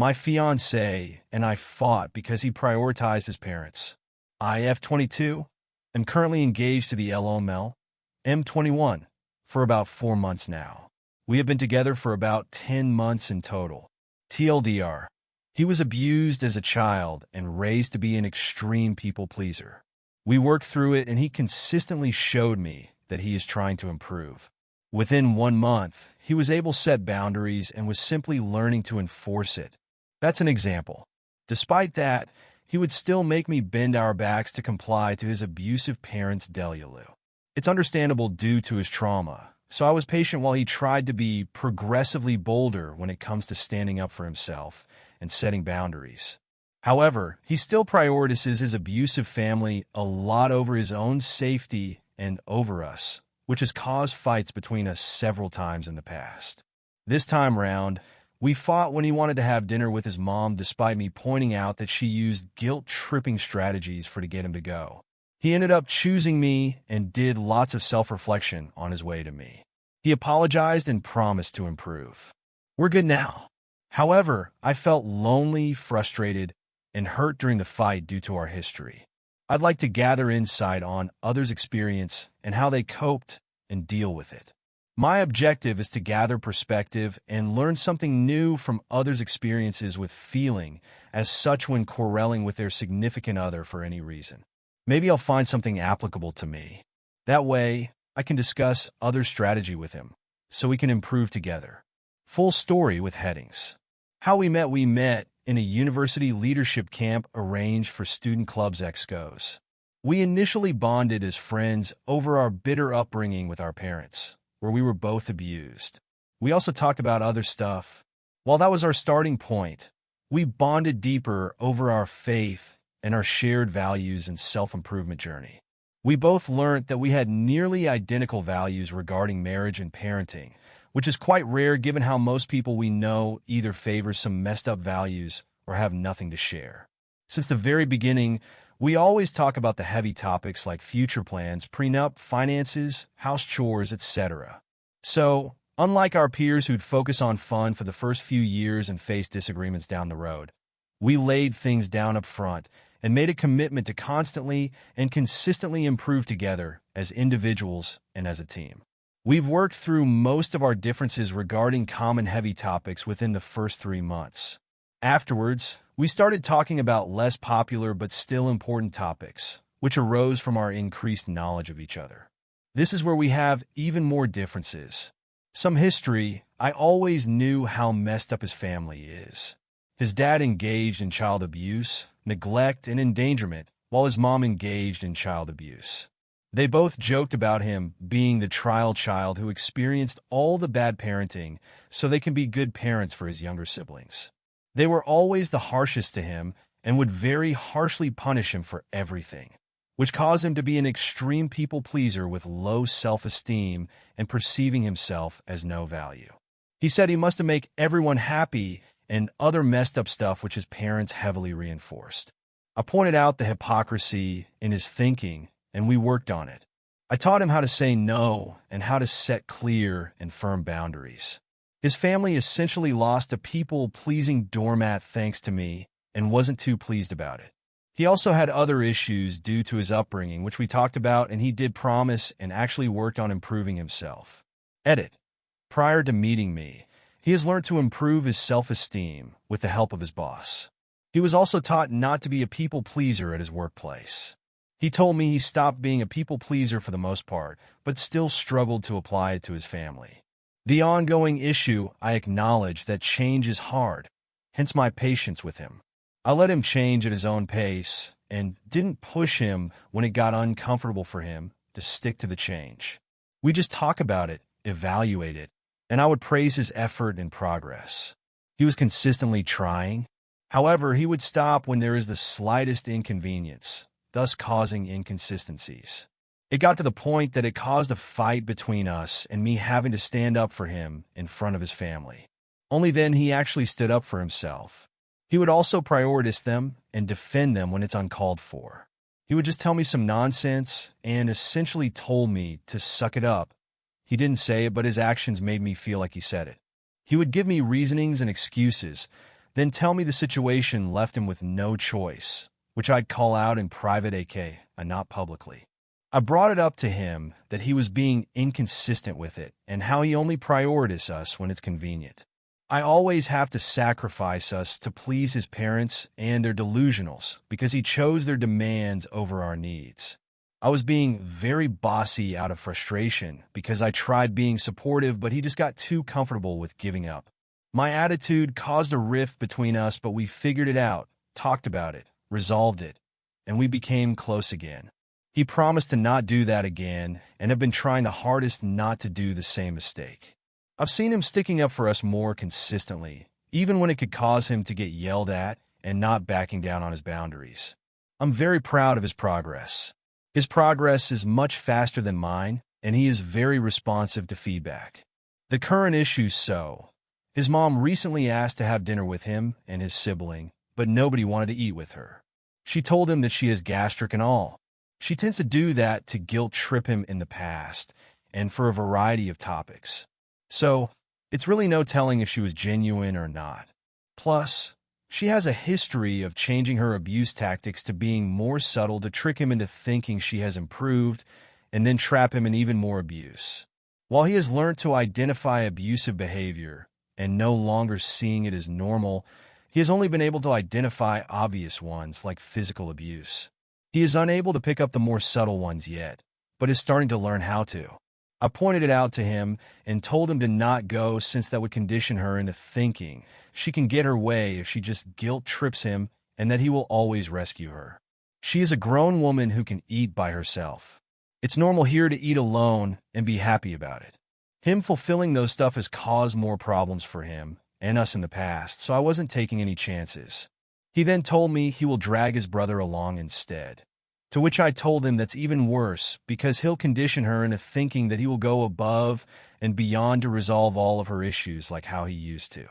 My fiancé and I fought because he prioritized his parents. I, F22, am currently engaged to the LOML, M21, for about 4 months now. We have been together for about 10 months in total. TLDR, he was abused as a child and raised to be an extreme people pleaser. We worked through it and he consistently showed me that he is trying to improve. Within 1 month, he was able to set boundaries and was simply learning to enforce it. That's an example. Despite that, he would still make me bend our backs to comply to his abusive parents' delulu. It's understandable due to his trauma, so I was patient while he tried to be progressively bolder when it comes to standing up for himself and setting boundaries. However, he still prioritizes his abusive family a lot over his own safety and over us, which has caused fights between us several times in the past. This time round, we fought when he wanted to have dinner with his mom despite me pointing out that she used guilt-tripping strategies to get him to go. He ended up choosing me and did lots of self-reflection on his way to me. He apologized and promised to improve. We're good now. However, I felt lonely, frustrated, and hurt during the fight due to our history. I'd like to gather insight on others' experience and how they coped and deal with it. My objective is to gather perspective and learn something new from others' experiences with feeling as such when quarreling with their significant other for any reason. Maybe I'll find something applicable to me. That way, I can discuss other strategy with him, so we can improve together. Full story with headings. How we met in a university leadership camp arranged for student clubs excos. We initially bonded as friends over our bitter upbringing with our parents, where we were both abused. We also talked about other stuff. While that was our starting point, we bonded deeper over our faith and our shared values and self-improvement journey. We both learned that we had nearly identical values regarding marriage and parenting, which is quite rare given how most people we know either favor some messed up values or have nothing to share. Since the very beginning, we always talk about the heavy topics like future plans, prenup, finances, house chores, etc. So, unlike our peers who'd focus on fun for the first few years and face disagreements down the road, we laid things down up front and made a commitment to constantly and consistently improve together as individuals and as a team. We've worked through most of our differences regarding common heavy topics within the first 3 months. Afterwards, we started talking about less popular but still important topics, which arose from our increased knowledge of each other. This is where we have even more differences. Some history, I always knew how messed up his family is. His dad engaged in child abuse, neglect, and endangerment, while his mom engaged in child abuse. They both joked about him being the trial child who experienced all the bad parenting so they can be good parents for his younger siblings. They were always the harshest to him and would very harshly punish him for everything, which caused him to be an extreme people pleaser with low self-esteem and perceiving himself as no value. He said he must make everyone happy and other messed up stuff which his parents heavily reinforced. I pointed out the hypocrisy in his thinking, and we worked on it. I taught him how to say no and how to set clear and firm boundaries. His family essentially lost a people-pleasing doormat thanks to me and wasn't too pleased about it. He also had other issues due to his upbringing, which we talked about, and he did promise and actually worked on improving himself. Edit. Prior to meeting me, he has learned to improve his self-esteem with the help of his boss. He was also taught not to be a people-pleaser at his workplace. He told me he stopped being a people-pleaser for the most part, but still struggled to apply it to his family. The ongoing issue, I acknowledge that change is hard, hence my patience with him. I let him change at his own pace and didn't push him when it got uncomfortable for him to stick to the change. We just talk about it, evaluate it, and I would praise his effort and progress. He was consistently trying. However, he would stop when there is the slightest inconvenience, thus causing inconsistencies. It got to the point that it caused a fight between us and me having to stand up for him in front of his family. Only then he actually stood up for himself. He would also prioritize them and defend them when it's uncalled for. He would just tell me some nonsense and essentially told me to suck it up. He didn't say it, but his actions made me feel like he said it. He would give me reasonings and excuses, then tell me the situation left him with no choice, which I'd call out in private AK and not publicly. I brought it up to him that he was being inconsistent with it and how he only prioritizes us when it's convenient. I always have to sacrifice us to please his parents and their delusionals because he chose their demands over our needs. I was being very bossy out of frustration because I tried being supportive, but he just got too comfortable with giving up. My attitude caused a rift between us, but we figured it out, talked about it, resolved it, and we became close again. He promised to not do that again and have been trying the hardest not to do the same mistake. I've seen him sticking up for us more consistently, even when it could cause him to get yelled at and not backing down on his boundaries. I'm very proud of his progress. His progress is much faster than mine, and he is very responsive to feedback. The current issue his mom recently asked to have dinner with him and his sibling, but nobody wanted to eat with her. She told him that she has gastric and all. She tends to do that to guilt trip him in the past, and for a variety of topics. So, it's really no telling if she was genuine or not. Plus, she has a history of changing her abuse tactics to being more subtle to trick him into thinking she has improved and then trap him in even more abuse. While he has learned to identify abusive behavior and no longer seeing it as normal, he has only been able to identify obvious ones like physical abuse. He is unable to pick up the more subtle ones yet, but is starting to learn how to. I pointed it out to him and told him to not go since that would condition her into thinking she can get her way if she just guilt trips him and that he will always rescue her. She is a grown woman who can eat by herself. It's normal here to eat alone and be happy about it. Him fulfilling those stuff has caused more problems for him and us in the past, so I wasn't taking any chances. He then told me he will drag his brother along instead. To which I told him that's even worse because he'll condition her into thinking that he will go above and beyond to resolve all of her issues like how he used to.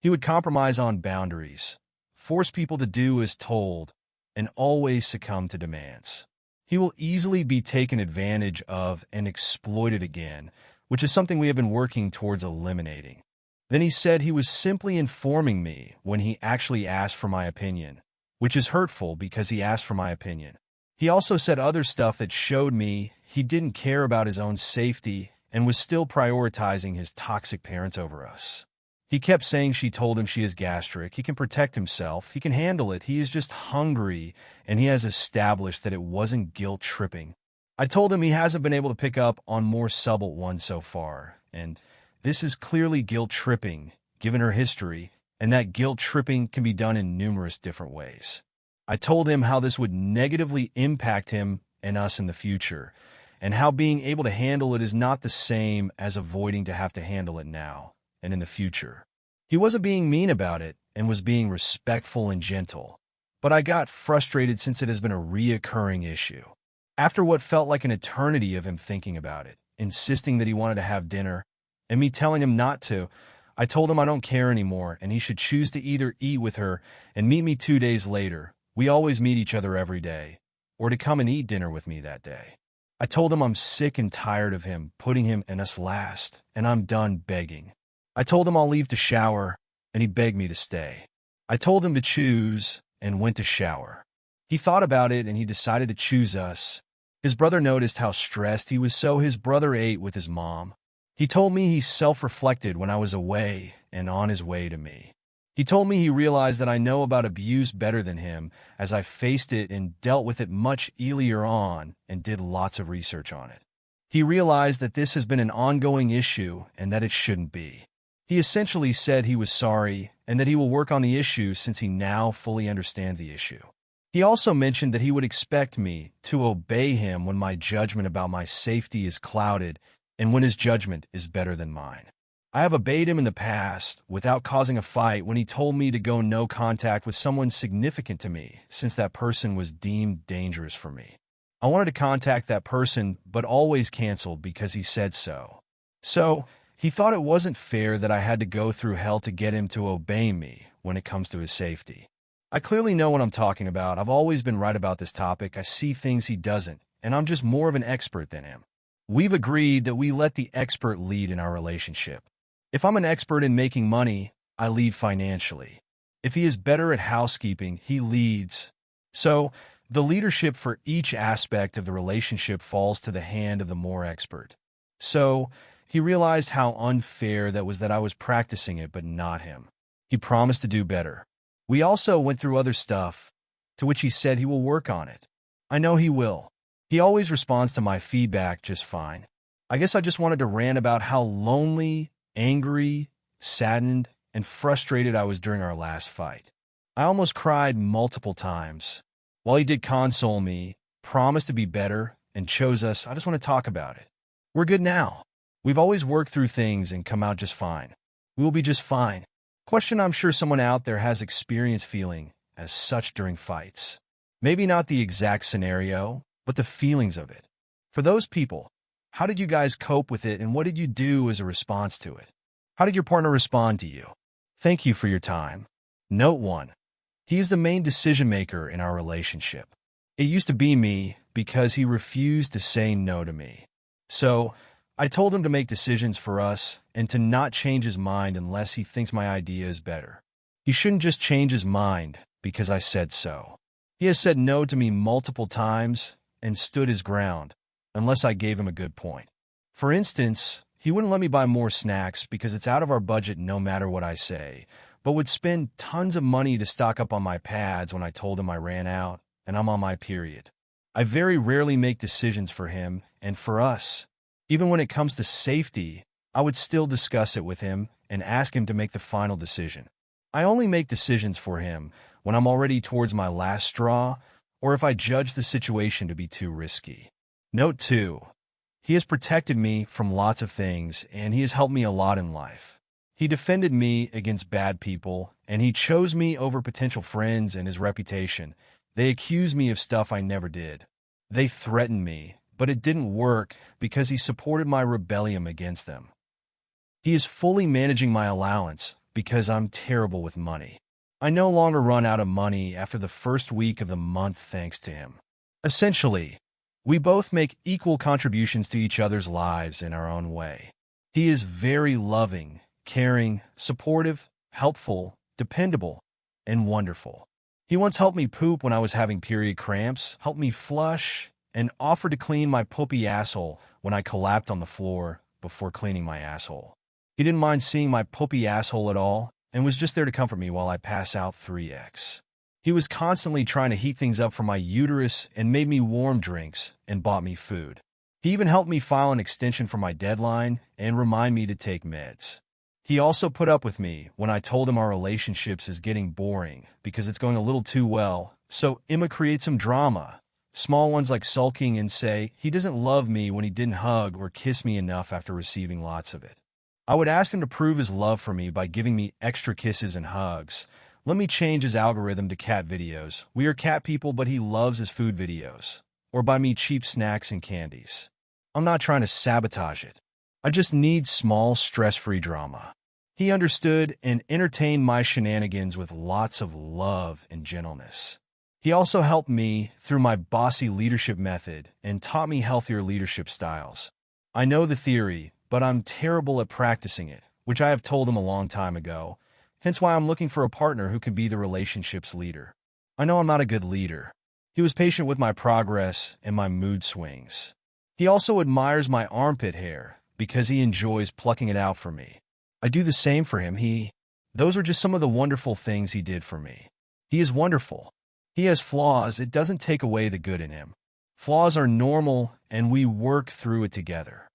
He would compromise on boundaries, force people to do as told, and always succumb to demands. He will easily be taken advantage of and exploited again, which is something we have been working towards eliminating. Then he said he was simply informing me when he actually asked for my opinion, which is hurtful because he asked for my opinion. He also said other stuff that showed me he didn't care about his own safety and was still prioritizing his toxic parents over us. He kept saying she told him she has gastric, he can protect himself, he can handle it, he is just hungry, and he has established that it wasn't guilt tripping. I told him he hasn't been able to pick up on more subtle ones so far, and this is clearly guilt tripping, given her history, and that guilt tripping can be done in numerous different ways. I told him how this would negatively impact him and us in the future, and how being able to handle it is not the same as avoiding to have to handle it now and in the future. He wasn't being mean about it and was being respectful and gentle, but I got frustrated since it has been a reoccurring issue. After what felt like an eternity of him thinking about it, insisting that he wanted to have dinner, and me telling him not to, I told him I don't care anymore and he should choose to either eat with her and meet me 2 days later. We always meet each other every day, or to come and eat dinner with me that day. I told him I'm sick and tired of him putting him and us last, and I'm done begging. I told him I'll leave to shower, and he begged me to stay. I told him to choose and went to shower. He thought about it and he decided to choose us. His brother noticed how stressed he was, so his brother ate with his mom. He told me he self-reflected when I was away and on his way to me. He told me he realized that I know about abuse better than him as I faced it and dealt with it much earlier on and did lots of research on it. He realized that this has been an ongoing issue and that it shouldn't be. He essentially said he was sorry and that he will work on the issue since he now fully understands the issue. He also mentioned that he would expect me to obey him when my judgment about my safety is clouded and when his judgment is better than mine. I have obeyed him in the past without causing a fight when he told me to go no contact with someone significant to me since that person was deemed dangerous for me. I wanted to contact that person but always canceled because he said so. So, he thought it wasn't fair that I had to go through hell to get him to obey me when it comes to his safety. I clearly know what I'm talking about. I've always been right about this topic. I see things he doesn't, and I'm just more of an expert than him. We've agreed that we let the expert lead in our relationship. If I'm an expert in making money, I lead financially. If he is better at housekeeping, he leads. So, the leadership for each aspect of the relationship falls to the hand of the more expert. So, he realized how unfair that was, that I was practicing it, but not him. He promised to do better. We also went through other stuff, to which he said he will work on it. I know he will. He always responds to my feedback just fine. I guess I just wanted to rant about how lonely, angry, saddened, and frustrated I was during our last fight. I almost cried multiple times. While he did console me, promised to be better, and chose us, I just want to talk about it. We're good now. We've always worked through things and come out just fine. We will be just fine. Question I'm sure someone out there has experience feeling as such during fights. Maybe not the exact scenario, but the feelings of it. For those people, how did you guys cope with it and what did you do as a response to it? How did your partner respond to you? Thank you for your time. Note 1. He is the main decision maker in our relationship. It used to be me because he refused to say no to me. So, I told him to make decisions for us and to not change his mind unless he thinks my idea is better. He shouldn't just change his mind because I said so. He has said no to me multiple times and stood his ground, unless I gave him a good point. For instance, he wouldn't let me buy more snacks because it's out of our budget no matter what I say, but would spend tons of money to stock up on my pads when I told him I ran out and I'm on my period. I very rarely make decisions for him and for us. Even when it comes to safety, I would still discuss it with him and ask him to make the final decision. I only make decisions for him when I'm already towards my last straw or if I judge the situation to be too risky. Note 2. He has protected me from lots of things and he has helped me a lot in life. He defended me against bad people, and he chose me over potential friends and his reputation. They accused me of stuff I never did. They threatened me, but it didn't work because he supported my rebellion against them. He is fully managing my allowance because I'm terrible with money. I no longer run out of money after the first week of the month thanks to him. Essentially, we both make equal contributions to each other's lives in our own way. He is very loving, caring, supportive, helpful, dependable, and wonderful. He once helped me poop when I was having period cramps, helped me flush, and offered to clean my poopy asshole when I collapsed on the floor before cleaning my asshole. He didn't mind seeing my poopy asshole at all and was just there to comfort me while I pass out 3x. He was constantly trying to heat things up for my uterus and made me warm drinks and bought me food. He even helped me file an extension for my deadline and remind me to take meds. He also put up with me when I told him our relationships is getting boring because it's going a little too well, so Emma creates some drama. Small ones like sulking and say he doesn't love me when he didn't hug or kiss me enough after receiving lots of it. I would ask him to prove his love for me by giving me extra kisses and hugs. Let me change his algorithm to cat videos. We are cat people, but he loves his food videos. Or buy me cheap snacks and candies. I'm not trying to sabotage it. I just need small, stress-free drama. He understood and entertained my shenanigans with lots of love and gentleness. He also helped me through my bossy leadership method and taught me healthier leadership styles. I know the theory, but I'm terrible at practicing it, which I have told him a long time ago, hence why I'm looking for a partner who can be the relationship's leader. I know I'm not a good leader. He was patient with my progress and my mood swings. He also admires my armpit hair because he enjoys plucking it out for me. I do the same for him. Those are just some of the wonderful things he did for me. He is wonderful. He has flaws. It doesn't take away the good in him. Flaws are normal, and we work through it together.